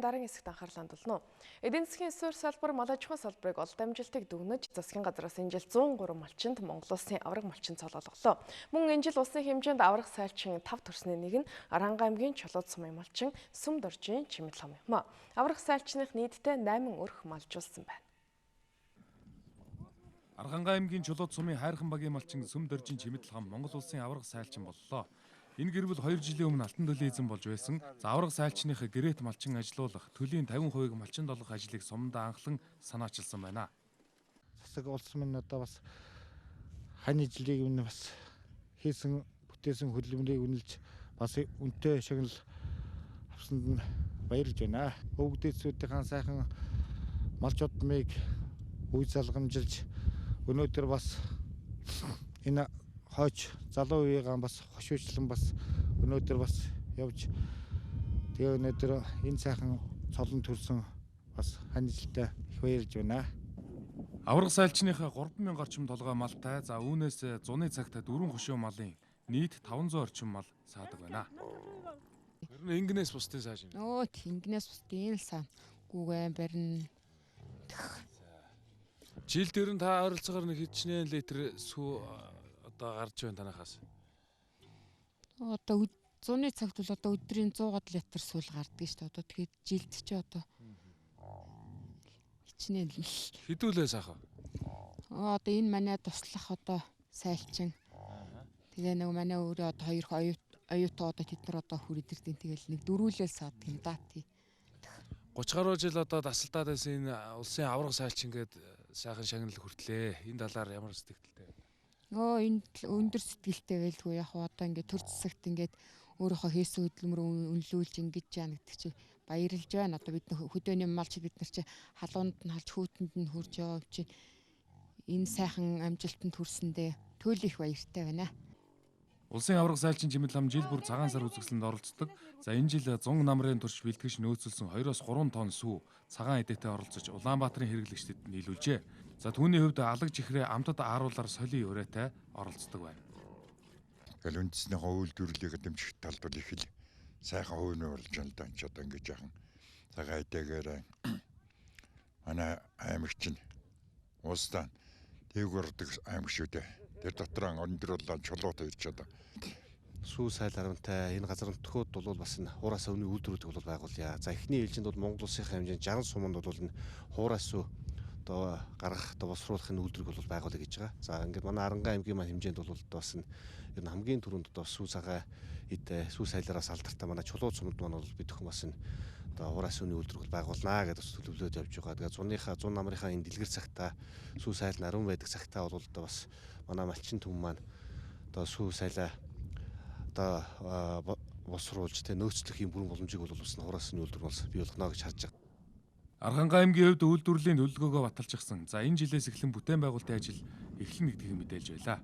Дараагийн хэсэгт анхаарлаа хандуулна. Эдийн засгийн суурь салбар мал аж ахуйн салбарыг олон амжилтыг дүгнэж, засгийн газраас энэ жил 103 малчинд Монгол улсын авраг малчин цолоолголоо. Мөн энэ жил улсын хэмжээнд авраг сайлчин 5 төрсний нэг нь Аранга аймгийн Чулууд сумын малчин Сүм Доржийн Чимэл хам юм. Авраг сайлчных нийтдээ 8 өрх малжуулсан байна. Аранга аймгийн Чулууд сумын хайрхан багийн малчин Сүм Доржийн Чимэл хам Монгол улсын авраг сайлчин боллоо. Энэ гэр бүл 2 жилийн өмнө алтан төлөө эзэн болж байсан. Авраг сайлчных гэрээт малчин ажилуулах, төлийн 50% малчин долох ажлыг сумдаа анхлан санаачилсан байна. Засаг улс минь одоо бас хань жилийг өмнө бас хийсэн бүтээсэн хөдөлмөрийг үнэлж бас үнэтэй шагнал авсанд нь баярлж байна. Өвгдээсүүдийн сайхан малч удмыг үе залгамжилж өнөөдөр бас энэ хойч залуу үеийн бас хошуучлан бас өнөөдөр бас явж тэгээ өнөөдөр энэ сайхан цолон төрсөн бас ханилттай их баярлж байна. Авраг сайлчныхаа 3000 орчим толгой малтай, за үүнээс зуны цагт 4 хошуу малын нийт 500 орчим мал саадаг байна. Ер нь ингэнээс бусдын сайж юм. Өө тэнгнээс бусдын л сан гүгэн барин. Жил дээр нь та ойролцоогоор нэг хэдчнээ литр сүү одоо гарч байна танахаас. Одоо зуны цагт бол одоо өдрийн 100 литр сүүл гардаг шүү дээ. Одоо тэгээд жилд ч одоо хичнээн л Хэдүүлээ саах. одоо энэ манай туслах одоо сайлчин. Тэгээ нэг манай өөрөө одоо хоёр оюутан одоо тэд нар одоо хүрээдэрдیں۔ Тэгэл нэг дөрүүлэл саадаг юм да тий. 30 гаруй жил одоо дасалтаад байсан энэ улсын авраг сайлчин гээд сайхан шагнал хүртлээ. Энэ талаар ямар сэтгэлтэй вэ? Энэ өндөр сэтгэлтэй байлгүй яг одоо ингээд төр засагт ингээд өөрийнхөө хийсэн хөдөлмөр үнэлүүлж ингэж яа гэдэг чи баярлж байна. Одоо бид хөдөөний малч бид нар чи халуунд нь халж хүүтэнд нь хурж явж чинь энэ сайхан амжилтанд хүрсэндээ туйл их баяртай байна. Улсын авраг сайлчин Чимэл хам жил бүр цагаан сар үзэсгэлэнд оролцдог. За энэ жил 100 намрын турш бэлтгэж нөөцөлсөн 2-3 тонн сүү цагаан эдээтэй оролцож Улаанбаатарын хэрэглэгчдэд нийлүүлжээ. За түүний хувьд алаг чихрээ амтад ааруулаар солийн урайтай оролцдог байна. Тэгэл үндэснийхээ үйлдвэрлэлийг дэмжих талд бол их л сайхан хувийн болж байна л да. Ч одоо ингэж яхан цагаан эдээгээр манай аймагч нь уустаа дээгүүр ордог аймаг шүү дээ. Тэр дотор өндөрлөн Чулууд ирж одоо сүү сайл харамтай энэ газар нутгууд бол бас энэ хуураас өвний үйлдвэрүүдийг бол байгуулъя. За эхний ээлжинд бол Монгол улсын хэмжээнд 60 суманд бол энэ хуураас сүү одоо гаргах одоо босруулахын үйлдвэрийг бол байгуулъя гэж байгаа. За ингээд манай Аранга аймгийн маань хэмжээнд бол бас энэ ер нь хамгийн түрүүнд одоо сүү цагаа сүү сайлараас алдартай манай Чулууд сумд маань бол бид хүмүүс энэ одоо хуураас өвний үйлдвэрийг байгуулнаа гэдэг төлөвлөж явж байгаа. Тэгээ 100 намрынхаа энэ дэлгэр цагтаа сүү сайл наран байдаг цагтаа бол одоо бас манай малчин түмэн маань одоо сүү сайлаа одоо босруулж нөөцлөх юм бүрэн боломжийг бол бас хуураас нь үйлдвэр бол бий болгоно гэж харж байгаа. Аранга аймгийн хувьд үйлдвэрлэлийн төлөвлөгөөгөө баталчихсан. За энэ жилээс эхлэн бүтээн байгуулалтын ажил эхлэнэ гэдгийг мэдээлж байлаа.